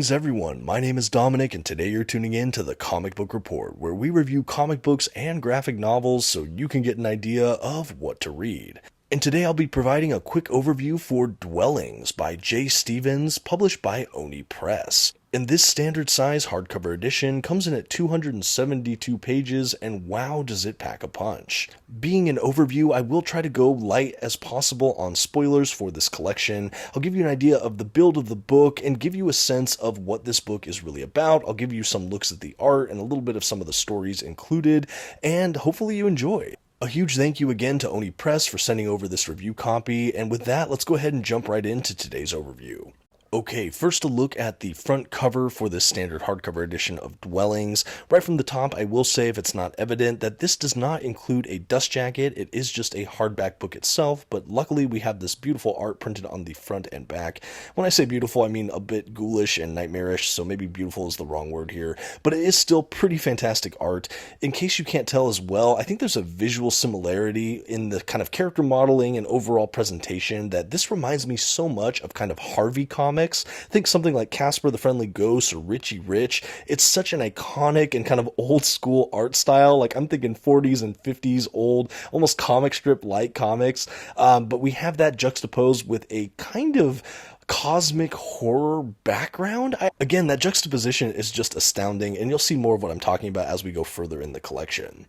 Greetings everyone, my name is Dominic and today you're tuning in to the Comic Book Report, where we review comic books and graphic novels so you can get an idea of what to read. And today I'll be providing a quick overview for Dwellings by J. Stevens, published by Oni Press. And this standard size hardcover edition comes in at 272 pages, and wow does it pack a punch. Being an overview, I will try to go light as possible on spoilers for this collection. I'll give you an idea of the build of the book and give you a sense of what this book is really about. I'll give you some looks at the art and a little bit of some of the stories included, and hopefully you enjoy. A huge thank you again to Oni Press for sending over this review copy, and with that, let's go ahead and jump right into today's overview. Okay, first a look at the front cover for this standard hardcover edition of Dwellings. Right from the top, I will say, if it's not evident, that this does not include a dust jacket. It is just a hardback book itself, but luckily we have this beautiful art printed on the front and back. When I say beautiful, I mean a bit ghoulish and nightmarish, so maybe beautiful is the wrong word here, but it is still pretty fantastic art. In case you can't tell as well, I think there's a visual similarity in the kind of character modeling and overall presentation that this reminds me so much of kind of Harvey comics. Think something like Casper the Friendly Ghost or Richie Rich. It's such an iconic and kind of old school art style. Like, I'm thinking 40s and 50s old, almost comic strip like comics. But we have that juxtaposed with a kind of cosmic horror background. Again, that juxtaposition is just astounding, and you'll see more of what I'm talking about as we go further in the collection.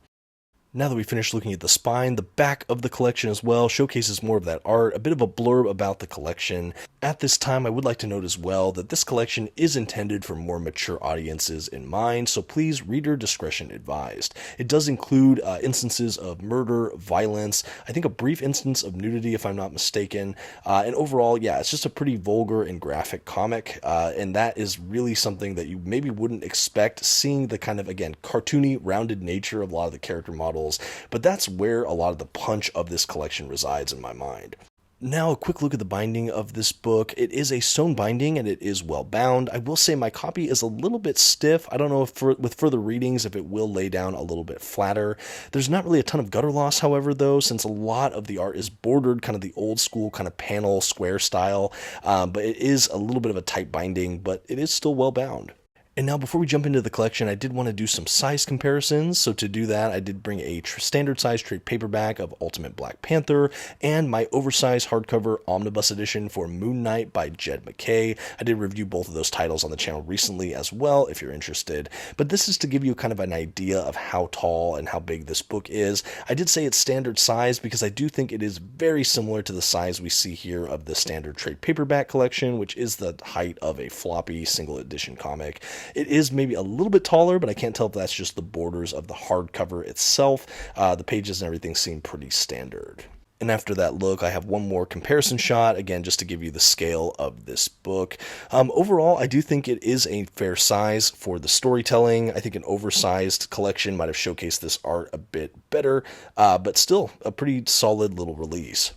Now that we've finished looking at the spine, the back of the collection as well showcases more of that art, a bit of a blurb about the collection. At this time, I would like to note as well that this collection is intended for more mature audiences in mind, so please, reader discretion advised. It does include instances of murder, violence, I think a brief instance of nudity if I'm not mistaken, and overall, yeah, it's just a pretty vulgar and graphic comic, and that is really something that you maybe wouldn't expect, seeing the kind of, again, cartoony, rounded nature of a lot of the character models. But that's where a lot of the punch of this collection resides in my mind. Now, a quick look at the binding of this book. It is a sewn binding and it is well bound. I will say my copy is a little bit stiff. I don't know if with further readings if it will lay down a little bit flatter. There's not really a ton of gutter loss, however, though, since a lot of the art is bordered kind of the old school kind of panel square style. But it is a little bit of a tight binding, but it is still well bound. And now, before we jump into the collection, I did want to do some size comparisons. So to do that, I did bring a standard size trade paperback of Ultimate Black Panther and my oversized hardcover omnibus edition for Moon Knight by Jed MacKay. I did review both of those titles on the channel recently as well, if you're interested. But this is to give you kind of an idea of how tall and how big this book is. I did say it's standard size because I do think it is very similar to the size we see here of the standard trade paperback collection, which is the height of a floppy single edition comic. It is maybe a little bit taller, but I can't tell if that's just the borders of the hardcover itself. The pages and everything seem pretty standard. And after that look, I have one more comparison shot, again, just to give you the scale of this book. Overall, I do think it is a fair size for the storytelling. I think an oversized collection might have showcased this art a bit better, but still a pretty solid little release.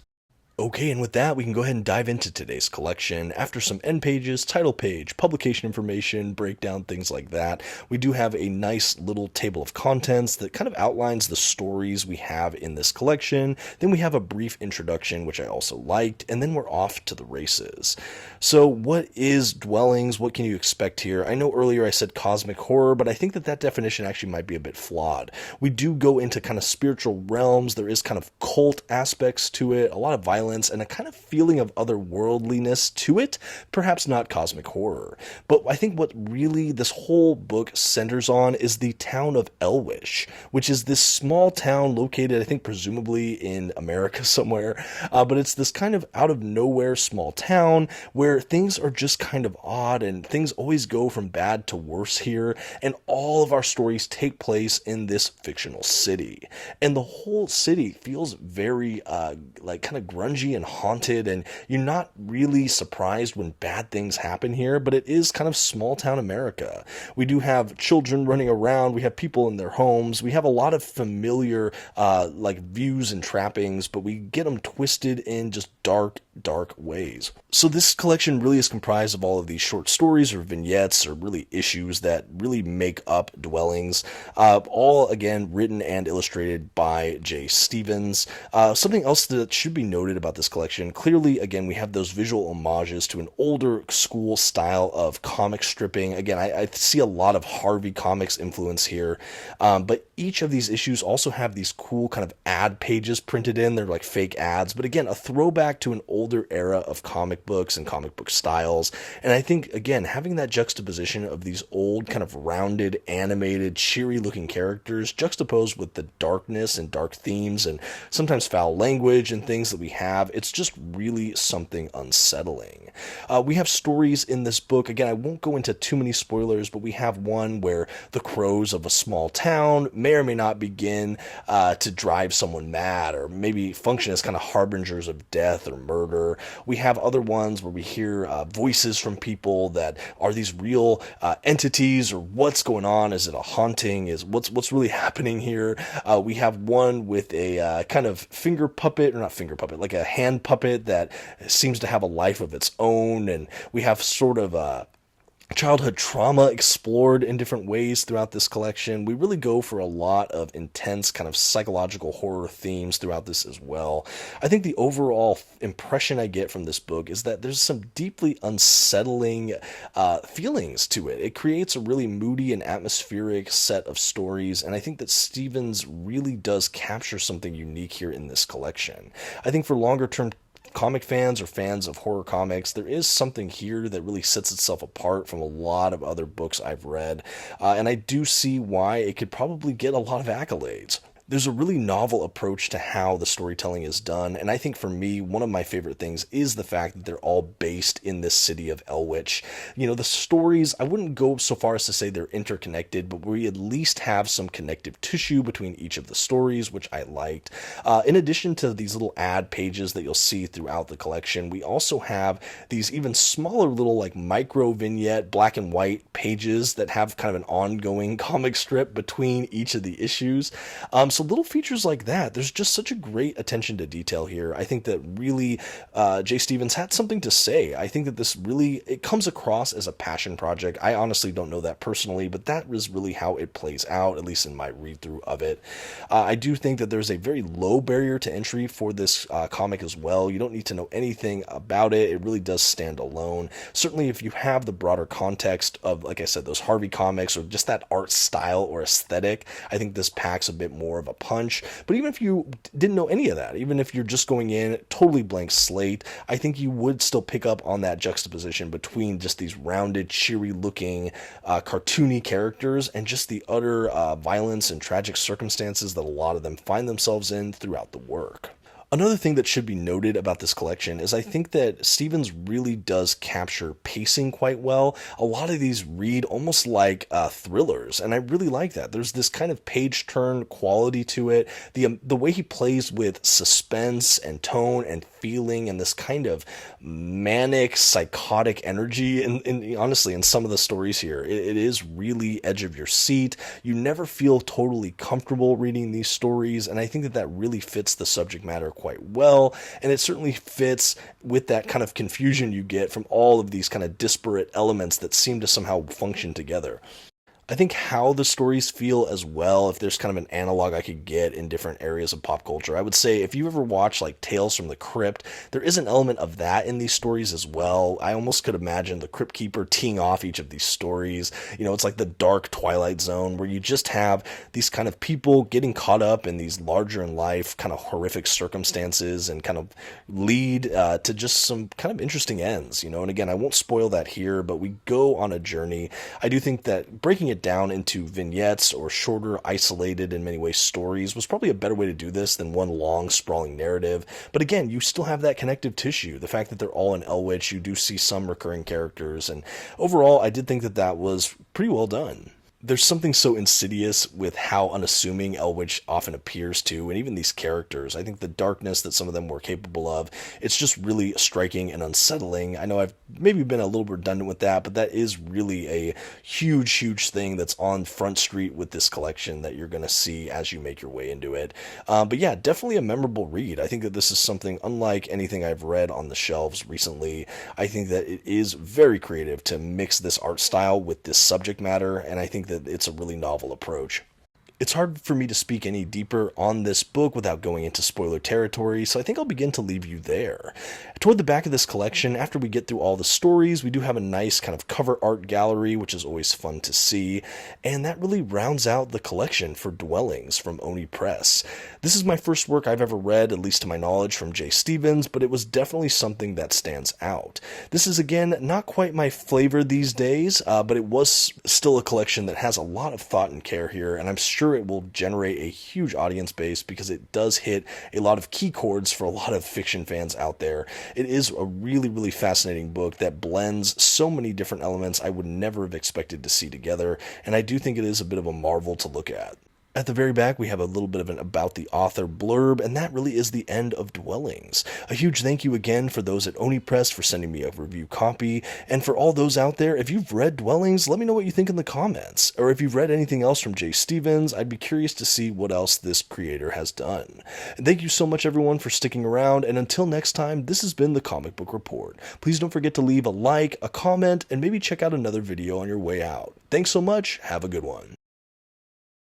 Okay, and with that, we can go ahead and dive into today's collection. After some end pages, title page, publication information, breakdown, things like that, we do have a nice little table of contents that kind of outlines the stories we have in this collection. Then we have a brief introduction, which I also liked, and then we're off to the races. So what is Dwellings? What can you expect here? I know earlier I said cosmic horror, but I think that definition actually might be a bit flawed. We do go into kind of spiritual realms. There is kind of cult aspects to it, a lot of violence, and a kind of feeling of otherworldliness to it, perhaps not cosmic horror. But I think what really this whole book centers on is the town of Elwich, which is this small town located, I think, presumably in America somewhere, but it's this kind of out of nowhere small town where things are just kind of odd and things always go from bad to worse here, and all of our stories take place in this fictional city. And the whole city feels very like kind of grungy and haunted, and you're not really surprised when bad things happen here, but it is kind of small town America. We do have children running around, we have people in their homes, we have a lot of familiar like views and trappings, but we get them twisted in just dark ways. So this collection really is comprised of all of these short stories or vignettes or really issues that really make up Dwellings, all again written and illustrated by J. Stevens. Something else that should be noted about about this collection. Clearly, again, we have those visual homages to an older school style of comic stripping. Again, I see a lot of Harvey Comics influence here, but each of these issues also have these cool kind of ad pages printed in. They're like fake ads, but again, a throwback to an older era of comic books and comic book styles. And I think, again, having that juxtaposition of these old kind of rounded, animated, cheery looking characters juxtaposed with the darkness and dark themes and sometimes foul language and things that we have, it's just really something unsettling. We have stories in this book. Again, I won't go into too many spoilers, but we have one where the crows of a small town may or may not begin to drive someone mad, or maybe function as kind of harbingers of death or murder. We have other ones where we hear voices from people that are these real entities, or what's going on? Is it a haunting? Is what's really happening here? We have one with a kind of finger puppet, or not finger puppet, like a hand puppet that seems to have a life of its own, and we have sort of childhood trauma explored in different ways throughout this collection. We really go for a lot of intense kind of psychological horror themes throughout this as well. I think the overall impression I get from this book is that there's some deeply unsettling feelings to it. It creates a really moody and atmospheric set of stories, and I think that Stevens really does capture something unique here in this collection. I think for longer term comic fans or fans of horror comics, there is something here that really sets itself apart from a lot of other books I've read, and I do see why it could probably get a lot of accolades. There's a really novel approach to how the storytelling is done, and I think for me, one of my favorite things is the fact that they're all based in this city of Elwich. You know, the stories, I wouldn't go so far as to say they're interconnected, but we at least have some connective tissue between each of the stories, which I liked. In addition to these little ad pages that you'll see throughout the collection, we also have these even smaller little like micro vignette black and white pages that have kind of an ongoing comic strip between each of the issues. So little features like that, there's just such a great attention to detail here. I think that really Jay Stevens had something to say. I think that this really, it comes across as a passion project. I honestly don't know that personally, but that is really how it plays out, at least in my read through of it. I do think that there's a very low barrier to entry for this comic as well. You don't need to know anything about it. It really does stand alone. Certainly if you have the broader context of, like I said, those Harvey comics, or just that art style or aesthetic, I think this packs a bit more of a punch. But even if you didn't know any of that, even if you're just going in totally blank slate, I think you would still pick up on that juxtaposition between just these rounded, cheery looking, cartoony characters and just the utter violence and tragic circumstances that a lot of them find themselves in throughout the work. Another thing that should be noted about this collection is I think that Stevens really does capture pacing quite well. A lot of these read almost like thrillers, and I really like that. There's this kind of page-turn quality to it. The way he plays with suspense and tone and feeling and this kind of manic, psychotic energy, and honestly, in some of the stories here, it is really edge of your seat. You never feel totally comfortable reading these stories, and I think that that really fits the subject matter quite well, and it certainly fits with that kind of confusion you get from all of these kind of disparate elements that seem to somehow function together. I think how the stories feel as well, if there's kind of an analog I could get in different areas of pop culture, I would say if you ever watch like Tales from the Crypt, there is an element of that in these stories as well. I almost could imagine the Crypt Keeper teeing off each of these stories. You know, it's like the dark Twilight Zone where you just have these kind of people getting caught up in these larger in life kind of horrific circumstances and kind of lead to just some kind of interesting ends, you know. And again, I won't spoil that here, but we go on a journey. I do think that breaking it down into vignettes or shorter, isolated in many ways stories was probably a better way to do this than one long, sprawling narrative. But again, you still have that connective tissue. The fact that they're all in Elwich, you do see some recurring characters, and overall, I did think that that was pretty well done. There's something so insidious with how unassuming Elwich often appears to, and even these characters. I think the darkness that some of them were capable of, it's just really striking and unsettling. I know I've maybe been a little redundant with that, but that is really a huge, huge thing that's on Front Street with this collection that you're going to see as you make your way into it. But yeah, definitely a memorable read. I think that this is something unlike anything I've read on the shelves recently. I think that it is very creative to mix this art style with this subject matter, and I think that it's a really novel approach. It's hard for me to speak any deeper on this book without going into spoiler territory, so I think I'll begin to leave you there. Toward the back of this collection, after we get through all the stories, we do have a nice kind of cover art gallery, which is always fun to see, and that really rounds out the collection for Dwellings from Oni Press. This is my first work I've ever read, at least to my knowledge, from J. Stevens, but it was definitely something that stands out. This is, again, not quite my flavor these days, but it was still a collection that has a lot of thought and care here, and I'm sure it will generate a huge audience base because it does hit a lot of key chords for a lot of fiction fans out there. It is a really, really fascinating book that blends so many different elements I would never have expected to see together, and I do think it is a bit of a marvel to look at. At the very back, we have a little bit of an about the author blurb, and that really is the end of Dwellings. A huge thank you again for those at Oni Press for sending me a review copy, and for all those out there, if you've read Dwellings, let me know what you think in the comments. Or if you've read anything else from J. Stevens, I'd be curious to see what else this creator has done. And thank you so much, everyone, for sticking around, and until next time, this has been the Comic Book Report. Please don't forget to leave a like, a comment, and maybe check out another video on your way out. Thanks so much, have a good one.